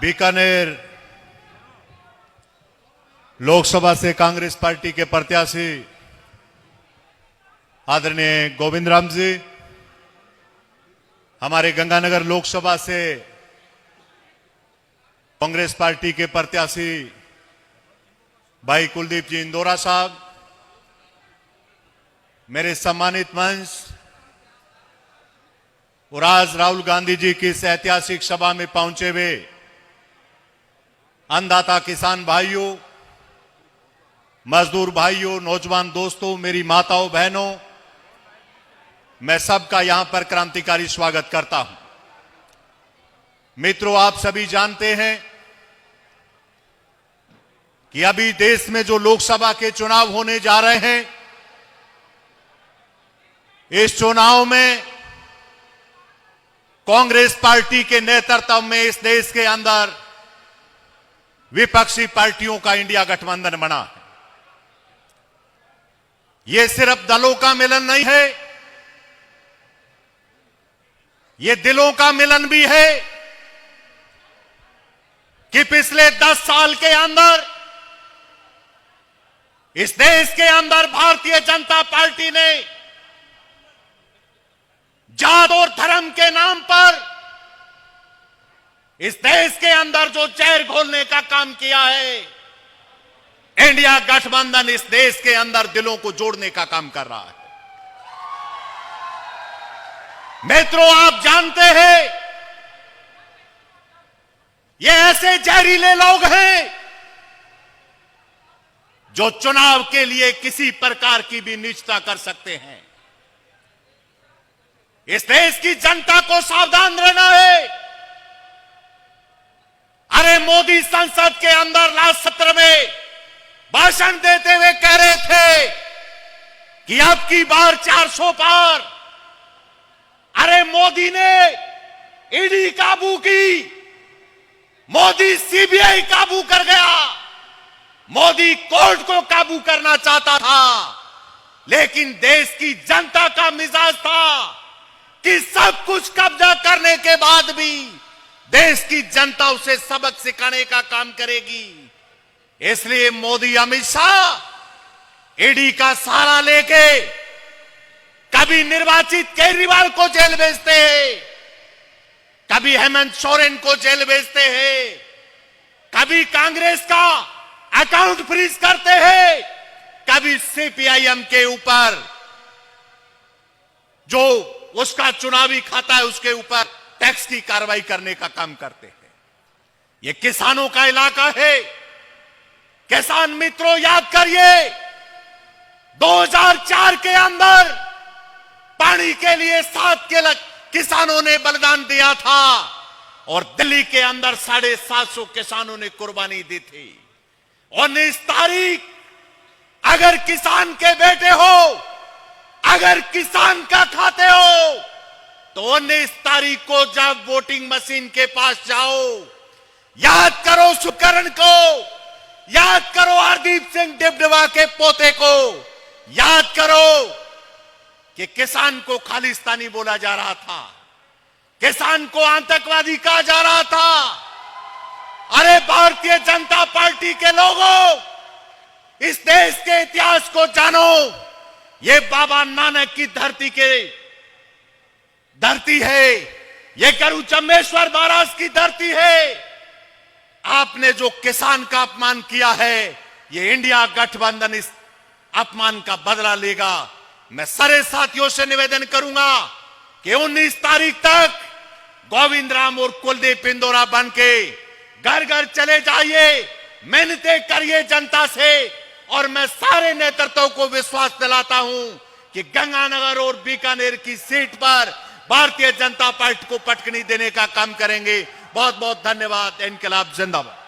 बीकानेर लोकसभा से कांग्रेस पार्टी के प्रत्याशी आदरणीय गोविंद राम जी, हमारे गंगानगर लोकसभा से कांग्रेस पार्टी के प्रत्याशी भाई कुलदीप जी इंदौरा साहब, मेरे सम्मानित मंच और आज राहुल गांधी जी की इस ऐतिहासिक सभा में पहुंचे हुए अन्नदाता किसान भाइयों, मजदूर भाइयों, नौजवान दोस्तों, मेरी माताओं बहनों, मैं सबका यहां पर क्रांतिकारी स्वागत करता हूं। मित्रों, आप सभी जानते हैं कि अभी देश में जो लोकसभा के चुनाव होने जा रहे हैं, इस चुनाव में कांग्रेस पार्टी के नेतृत्व में इस देश के अंदर विपक्षी पार्टियों का इंडिया गठबंधन बना है। यह सिर्फ दलों का मिलन नहीं है, यह दिलों का मिलन भी है कि पिछले 10 साल के अंदर इस देश के अंदर भारतीय जनता पार्टी ने जात और धर्म के नाम पर इस देश के अंदर जो जहर घोलने का काम किया है, इंडिया गठबंधन इस देश के अंदर दिलों को जोड़ने का काम कर रहा है। मित्रों, आप जानते हैं ये ऐसे जहरीले लोग हैं जो चुनाव के लिए किसी प्रकार की भी नीचता कर सकते हैं। इस देश की जनता को सावधान रहना है। अरे मोदी संसद के अंदर राज सत्र में भाषण देते हुए कह रहे थे कि अब की बार 400 पार। अरे मोदी ने ईडी काबू की, मोदी सीबीआई काबू कर गया, मोदी कोर्ट को काबू करना चाहता था, लेकिन देश की जनता का मिजाज था कि सब कुछ कब्जा करने के बाद भी देश की जनता उसे सबक सिखाने का काम करेगी। इसलिए मोदी अमित शाह ईडी का सहारा लेके कभी निर्वाचित केजरीवाल को जेल भेजते हैं, कभी हेमंत सोरेन को जेल भेजते हैं, कभी कांग्रेस का अकाउंट फ्रीज करते हैं, कभी सीपीआईएम के ऊपर जो उसका चुनावी खाता है उसके ऊपर टैक्स की कार्रवाई करने का काम करते हैं। यह किसानों का इलाका है। किसान मित्रों, याद करिए 2004 के अंदर पानी के लिए 7 किसानों ने बलिदान दिया था और दिल्ली के अंदर 750 किसानों ने कुर्बानी दी थी। 19 तारीख अगर किसान के बेटे हो, अगर किसान का खाते हो, तो 19 तारीख को जब वोटिंग मशीन के पास जाओ, याद करो सुकरण को, याद करो हरदीप सिंह डिबडवा के पोते को, याद करो कि किसान को खालिस्तानी बोला जा रहा था, किसान को आतंकवादी कहा जा रहा था। अरे भारतीय जनता पार्टी के लोगों, इस देश के इतिहास को जानो। ये बाबा नानक की धरती है, ये गुरु चम्मेश्वर महाराज की धरती है। आपने जो किसान का अपमान किया है, ये इंडिया गठबंधन इस अपमान का बदला लेगा। मैं सारे साथियों से निवेदन करूंगा कि 19 तारीख तक गोविंद राम और कुलदीप इंदौरा बन के घर घर चले जाइए, मेहनतें करिए जनता से। और मैं सारे नेतृत्व को विश्वास दिलाता हूं कि गंगानगर और बीकानेर की सीट पर भारतीय जनता पार्टी को पटकनी देने का काम करेंगे। बहुत बहुत धन्यवाद। इनकलाब जिंदाबाद।